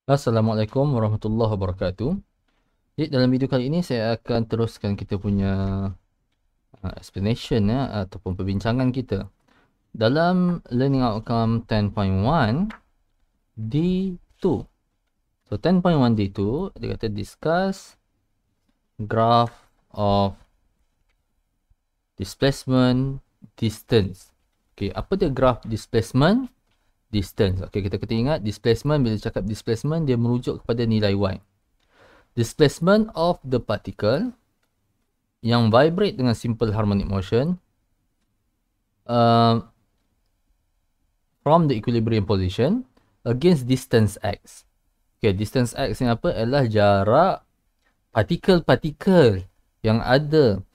Assalamualaikum warahmatullahi wabarakatuh. Jadi dalam video kali ini saya akan teruskan kita punya explanation ataupun perbincangan kita dalam learning outcome 10.1 D2. So 10.1 D2 dia kata discuss graph of displacement distance. Okey, apa dia graph displacement distance? Okey, kita kena ingat displacement, bila cakap displacement dia merujuk kepada nilai y. Displacement of the particle yang vibrate dengan simple harmonic motion from the equilibrium position against distance x. Okay, distance x ni apa? Adalah jarak partikel-partikel yang ada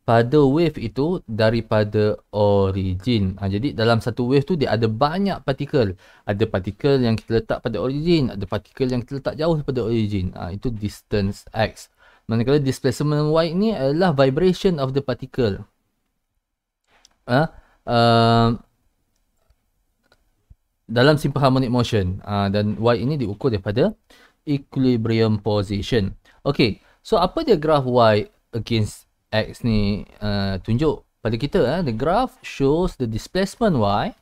pada wave itu daripada origin. Jadi dalam satu wave tu dia ada banyak partikel. Ada partikel yang kita letak pada origin, ada partikel yang kita letak jauh daripada origin. Itu distance x. Manakala displacement y ni adalah vibration of the particle. Dalam simple harmonic motion. Dan y ini diukur daripada equilibrium position. Okay, so apa dia graph y against x ni tunjuk pada kita? The graph shows the displacement y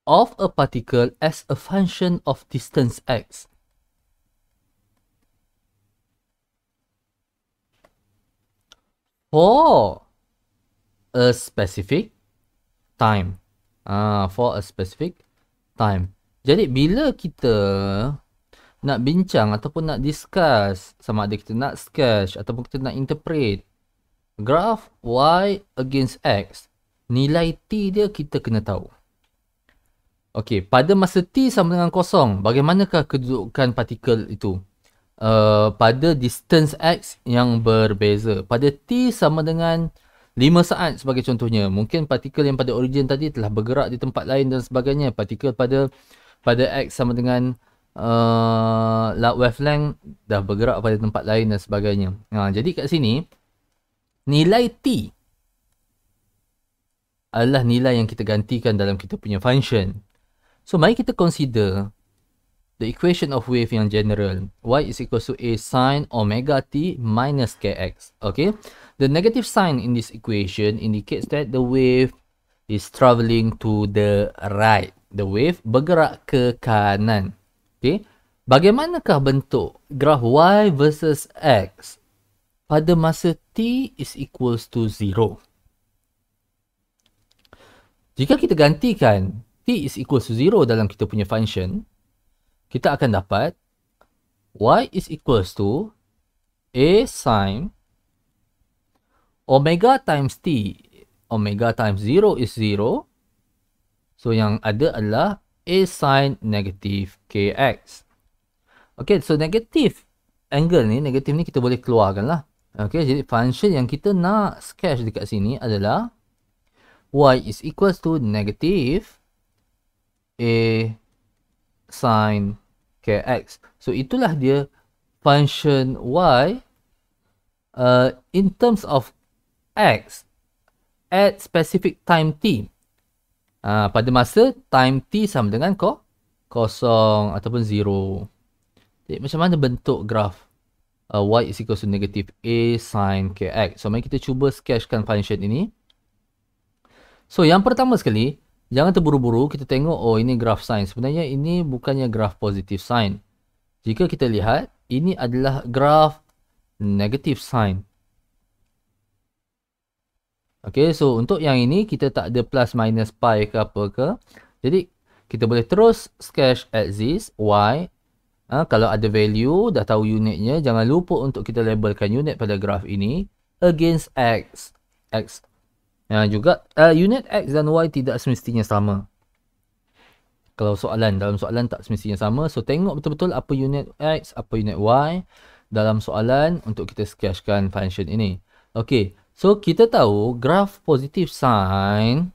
of a particle as a function of distance x. For a specific time. For a specific time. Jadi bila kita nak bincang ataupun nak discuss, sama ada kita nak sketch ataupun kita nak interpret graph y against x, nilai t dia kita kena tahu. Okey, pada masa t sama dengan kosong, bagaimanakah kedudukan partikel itu? Pada distance x yang berbeza. Pada t sama dengan 5 saat sebagai contohnya. Mungkin partikel yang pada origin tadi telah bergerak di tempat lain dan sebagainya. Partikel pada x sama dengan wavelength dah bergerak pada tempat lain dan sebagainya. Jadi kat sini nilai t adalah nilai yang kita gantikan dalam kita punya function. So mari kita consider the equation of wave yang general. Y is equal to a sin omega t minus kx. Okay. The negative sign in this equation indicates that the wave is travelling to the right. The wave bergerak ke kanan. Okay. Bagaimanakah bentuk graph y versus x pada masa t is equals to 0? Jika kita gantikan t is equals to 0 dalam kita punya function, kita akan dapat y is equals to a sin omega times t. Omega times 0 is 0. So yang ada adalah a sin negative kx. Okay, so negative angle ni, negatif ni kita boleh keluarkan lah. Okay, jadi function yang kita nak sketch dekat sini adalah y is equals to negative a sin kx. So itulah dia function y in terms of x at specific time t. Pada masa time t sama dengan kosong ataupun 0. Jadi macam mana bentuk graf y is equal to negative a sin kx. So mari kita cuba sketchkan function ini. So yang pertama sekali, jangan terburu-buru kita tengok, oh ini graph sign. Sebenarnya ini bukannya graph positive sign. Jika kita lihat, ini adalah graph negative sign. Okay, so untuk yang ini kita tak ada plus minus pi ke apa ke. Jadi kita boleh terus sketch axis y. Kalau ada value, dah tahu unitnya, jangan lupa untuk kita labelkan unit pada graph ini against x. Juga unit x dan y tidak semestinya sama. Kalau dalam soalan tak semestinya sama. So tengok betul-betul apa unit x, apa unit y dalam soalan untuk kita sketchkan function ini. Okay, so kita tahu graph positive sign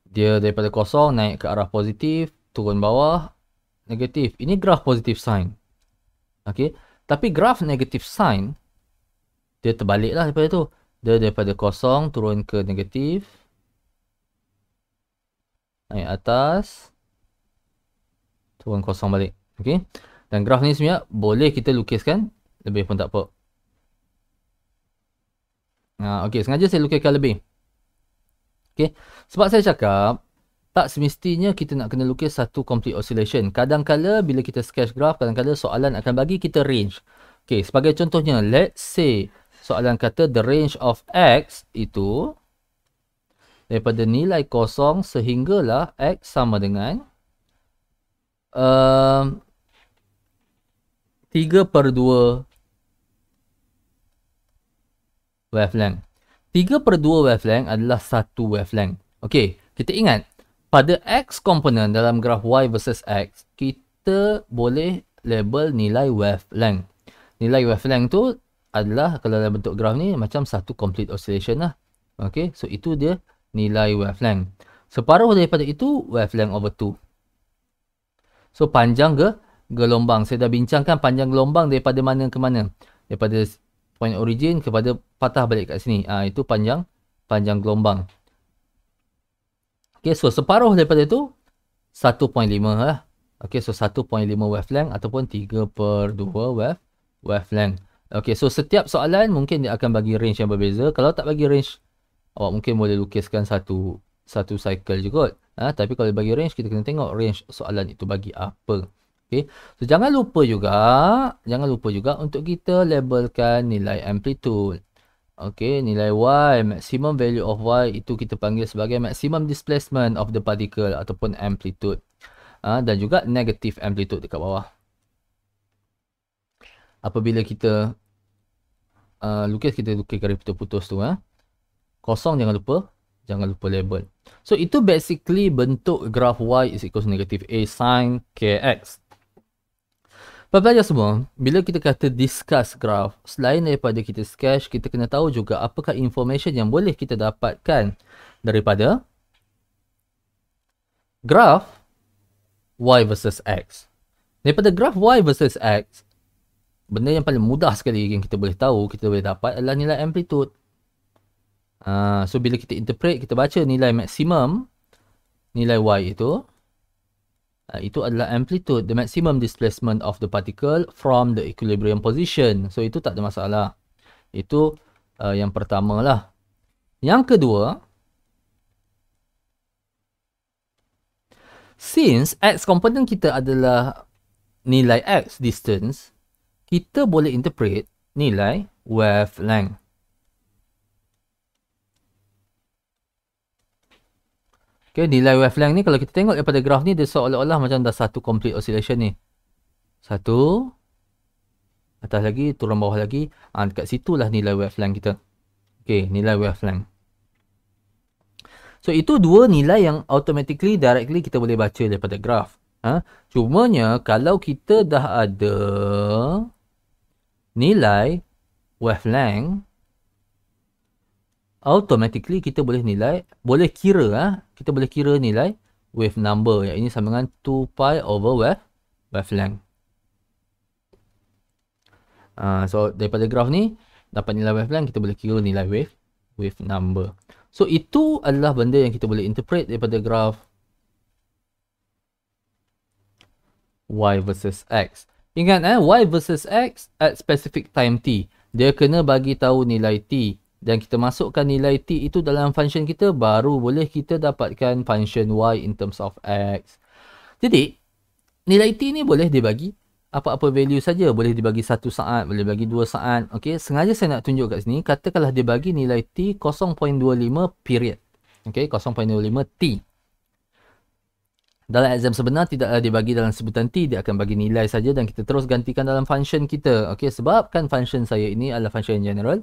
dia daripada kosong naik ke arah positif, turun bawah negatif. Ini graph positive sign. Okay, tapi graph negative sign dia terbalik lah daripada tu. Dia daripada kosong turun ke negatif. naik atas, turun kosong balik. Okay. Dan graf ni sebenarnya boleh kita lukiskan lebih pun tak apa. Okay, sengaja saya lukiskan lebih. Okay. Sebab saya cakap, tak semestinya kita nak kena lukis satu complete oscillation. Kadang-kala bila kita sketch graph, kadang-kala soalan akan bagi kita range. Okay, sebagai contohnya, let's say soalan kata the range of X itu daripada nilai kosong sehinggalah X sama dengan 3/2 wavelength. 3/2 wavelength adalah satu wavelength. Okay, kita ingat, pada X komponen dalam graf Y versus X, kita boleh label nilai wavelength. Nilai wavelength tu adalah, kalau dalam bentuk graf ni, macam satu complete oscillation lah. Okay, so itu dia nilai wavelength. Separuh daripada itu, wavelength over 2. So, panjang gelombang. Saya dah bincangkan panjang gelombang daripada mana ke mana. Daripada point origin kepada patah balik kat sini. Itu panjang gelombang. Okay, so separuh daripada itu 1.5 lah. Okay, so 1.5 wavelength ataupun 3/2 wavelength. Okay, so setiap soalan mungkin dia akan bagi range yang berbeza. Kalau tak bagi range, awak mungkin boleh lukiskan satu cycle juga. Tapi kalau bagi range, kita kena tengok range soalan itu bagi apa. Okay. So jangan lupa juga untuk kita labelkan nilai amplitude. Okay, nilai Y, maximum value of Y itu kita panggil sebagai maximum displacement of the particle ataupun amplitude. Dan juga negative amplitude dekat bawah. Apabila kita lukis, kita lukis garis putus-putus tu. Kosong jangan lupa label. So itu basically bentuk graf Y is equals to negative A sin Kx. Pelajar semua, bila kita kata discuss graph, selain daripada kita sketch, kita kena tahu juga apakah information yang boleh kita dapatkan daripada graph Y versus X. Daripada graph Y versus X, benda yang paling mudah sekali yang kita boleh tahu, kita boleh dapat adalah nilai amplitude. So bila kita interpret, kita baca nilai maksimum, nilai Y itu adalah amplitude, the maximum displacement of the particle from the equilibrium position. So itu tak ada masalah. Itu yang pertama lah. Yang kedua, since X component kita adalah nilai X distance, kita boleh interpret nilai wavelength. Okay, nilai wavelength ni kalau kita tengok daripada graf ni, dia seolah-olah macam dah satu complete oscillation ni. Satu, atas lagi, turun bawah lagi. Dekat situlah nilai wavelength kita. Okay, nilai wavelength. So, itu dua nilai yang automatically, directly kita boleh baca daripada graf. Cumanya, kalau kita dah ada nilai wavelength, automatically kita boleh kira nilai wave number, yang ini sama dengan 2 pi over wavelength. So daripada graf ni dapat nilai wavelength, kita boleh kira nilai wave number. So itu adalah benda yang kita boleh interpret daripada graf Y versus X. Ingat Y versus X at specific time t, dia kena bagi tahu nilai t. Dan kita masukkan nilai t itu dalam function kita, baru boleh kita dapatkan function y in terms of x. Jadi, nilai t ni boleh dibagi apa-apa value saja. Boleh dibagi 1 saat, boleh bagi 2 saat. Okay, sengaja saya nak tunjuk kat sini. Katakanlah dia bagi nilai t 0.25 period. Okay, 0.25 t. Dalam exam sebenar tidaklah dia bagi dalam sebutan t, dia akan bagi nilai saja dan kita terus gantikan dalam function kita. Okay, sebabkan function saya ini adalah function general,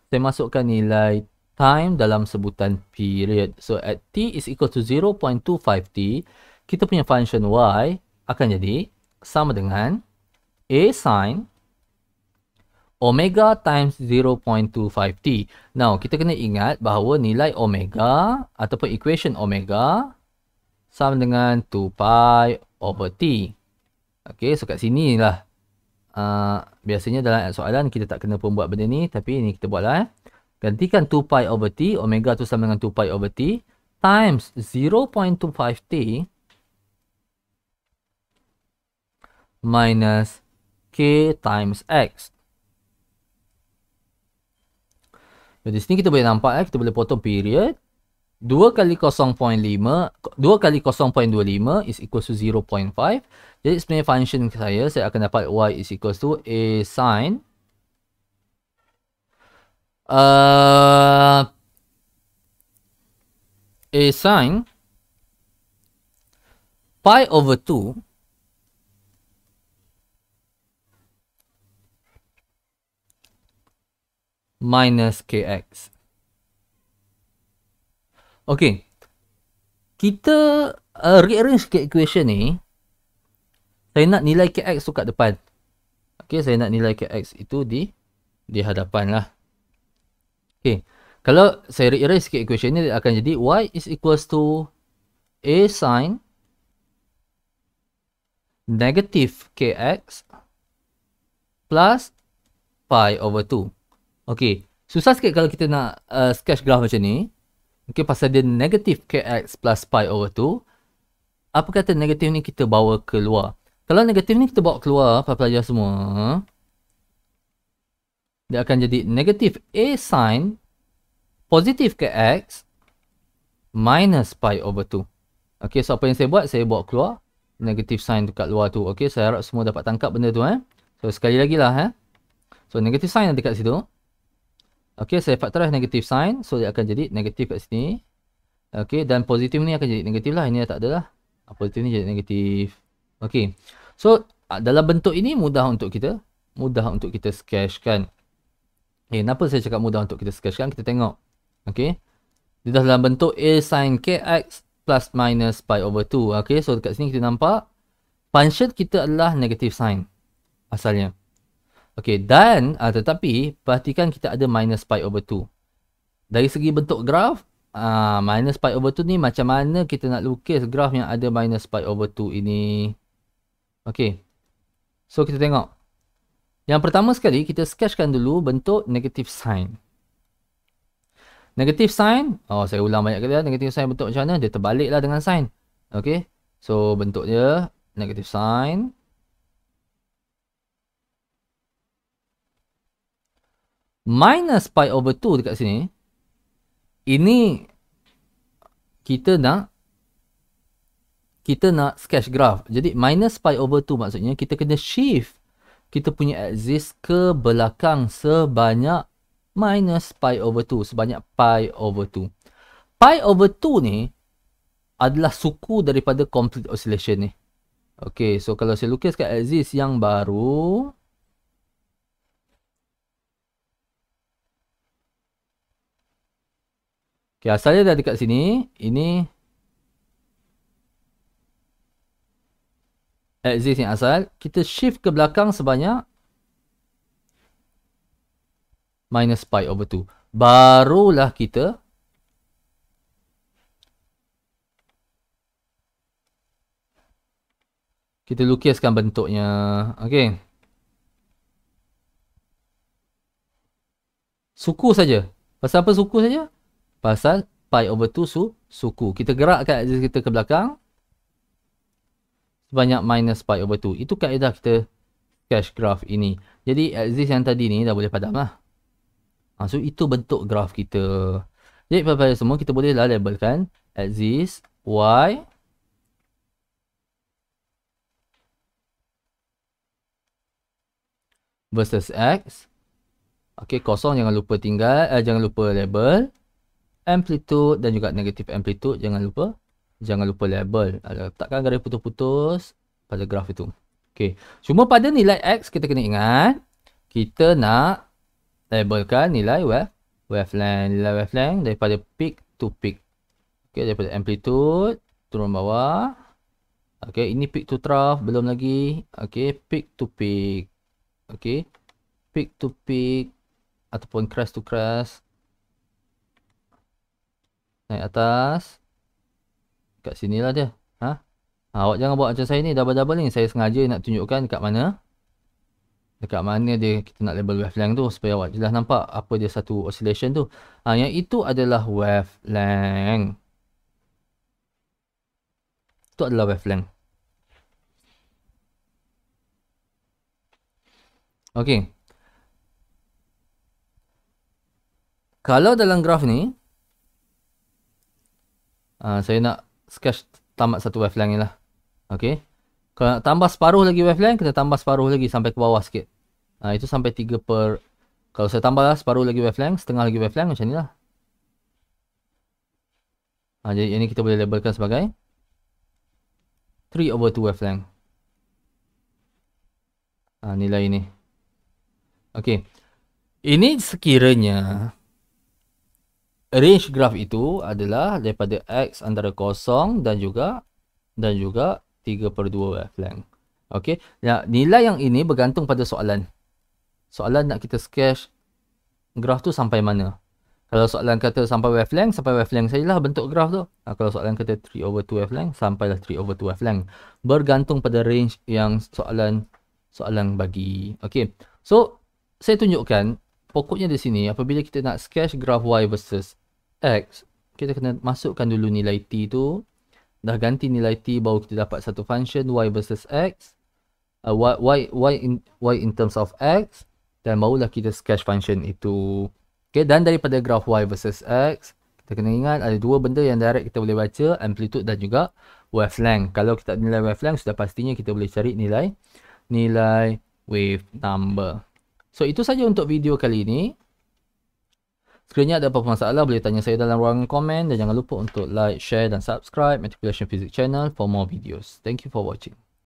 saya masukkan nilai time dalam sebutan period. So, at t is equal to 0.25t, kita punya function y akan jadi sama dengan a sin omega times 0.25t. Now, kita kena ingat bahawa nilai omega ataupun equation omega sama dengan 2 pi over t. Okay, so kat sini lah. Biasanya dalam soalan kita tak kena pun buat benda ni, tapi ni kita buat lah. Gantikan 2 pi over t, omega tu sama dengan 2 pi over t. times 0.25t minus k times x. Jadi sini kita boleh nampak kita boleh potong period. 2 kali 0.5, 2 kali 0.25 is equal to 0.5. Jadi sebenarnya function saya akan dapat y is equal to a sin pi over 2 minus kx. Okay, kita rearrange ke equation ni. Saya nak nilai kx tu kat depan. Okay, saya nak nilai kx itu di hadapan lah. Okay, kalau saya rearrange ke equation ni, dia akan jadi y is equals to a sin negative kx plus pi over 2. Okay, susah sikit kalau kita nak sketch graph macam ni. Okay, pasal dia negatif kx plus pi over 2. Apa kata negatif ni kita bawa keluar? Kalau negatif ni kita bawa keluar, para pelajar semua, dia akan jadi negatif a sin positif kx minus pi over 2. Okay, so apa yang saya buat? Saya bawa keluar negatif sign tu kat luar tu. Okay, saya harap semua dapat tangkap benda tu. So, sekali lagi lah. So, negatif sign ada kat situ. Okay, saya factorize negative sign. So, dia akan jadi negatif kat sini. Okay, dan positif ni akan jadi negatif lah. Ini dah tak ada lah. Positif ni jadi negatif. Okay. So, dalam bentuk ini mudah untuk kita sketchkan. Okay, kenapa saya cakap mudah untuk kita sketchkan? Kita tengok. Okay. Dia dah dalam bentuk a sin kx plus minus pi over 2. Okay, so dekat sini kita nampak function kita adalah negative sign asalnya. Okay, dan tetapi perhatikan kita ada minus pi over 2. Dari segi bentuk graf, minus pi over 2 ni macam mana kita nak lukis graf yang ada minus pi over 2 ini. Okay, so kita tengok. Yang pertama sekali, kita sketchkan dulu bentuk negative sign. Negative sign, saya ulang banyak kali lah. Negative sign bentuk macam mana? Dia terbalik lah dengan sign. Okay, so bentuk dia negative sign. Minus pi over 2 dekat sini. Ini kita nak sketch graph. Jadi minus pi over 2 maksudnya kita kena shift kita punya axis ke belakang sebanyak minus pi over 2. Sebanyak pi over 2. Pi over 2 ni adalah suku daripada complete oscillation ni. Okay, so kalau saya lukiskan axis yang baru. Okay, asalnya dah dekat sini. Ini axis yang asal. Kita shift ke belakang sebanyak minus pi over 2. Barulah kita lukiskan bentuknya. Okay. Suku saja. Pasal apa suku saja? Pasal pi over 2 suku. Kita gerakkan axis kita ke belakang sebanyak minus pi over 2. Itu kaedah kita sketch graph ini. Jadi axis yang tadi ni dah boleh padam lah. So itu bentuk graph kita. Jadi pada semua kita boleh lah labelkan axis y versus x. Okay, kosong jangan lupa jangan lupa label. Amplitude dan juga negative amplitude jangan lupa label. Letakkan garis putus-putus pada graf itu. Okey. Cuma pada nilai x kita kena ingat kita nak labelkan nilai wavelength. Nilai wavelength daripada peak to peak. Okey, daripada amplitude turun bawah. Okey, ini peak to trough belum lagi. Okey, peak to peak. Okey. Peak to peak ataupun crest to crest. Naik atas. Kat sinilah dia. Awak jangan buat macam saya ni. Double-double ni. Saya sengaja nak tunjukkan dekat mana. Dekat mana dia kita nak label wavelength tu. Supaya awak jelas nampak apa dia satu oscillation tu. Yang itu adalah wavelength. Itu adalah wavelength. Okey. Kalau dalam graf ni, saya nak sketch tamat satu wavelength ni lah. Okey. Kalau nak tambah separuh lagi wavelength, kita tambah separuh lagi sampai ke bawah sikit. Itu sampai 3 per... Kalau saya tambah separuh lagi wavelength, setengah lagi wavelength macam ni lah. Jadi ini kita boleh labelkan sebagai 3/2 wavelength. Nilai ini. Okey. Ini sekiranya range graf itu adalah daripada X antara 0 dan juga 3/2 wavelength. Okey. Nilai yang ini bergantung pada soalan. Soalan nak kita sketch graf tu sampai mana. Kalau soalan kata sampai wavelength sajalah bentuk graf tu. Kalau soalan kata 3/2 wavelength, sampailah 3/2 wavelength. Bergantung pada range yang soalan bagi. Okey. So, saya tunjukkan pokoknya di sini apabila kita nak sketch graf Y versus X, kita kena masukkan dulu nilai T tu. Dah ganti nilai T, baru kita dapat satu function Y versus X. Y in terms of X. Dan barulah kita sketch function itu. Okay, dan daripada graf Y versus X, kita kena ingat ada dua benda yang direct kita boleh baca, amplitude dan juga wavelength. Kalau kita nilai wavelength, sudah pastinya kita boleh cari nilai wave number. So, itu saja untuk video kali ini. Sekiranya ada apa-apa masalah, boleh tanya saya dalam ruangan komen. Dan jangan lupa untuk like, share dan subscribe Matriculation Physics channel for more videos. Thank you for watching.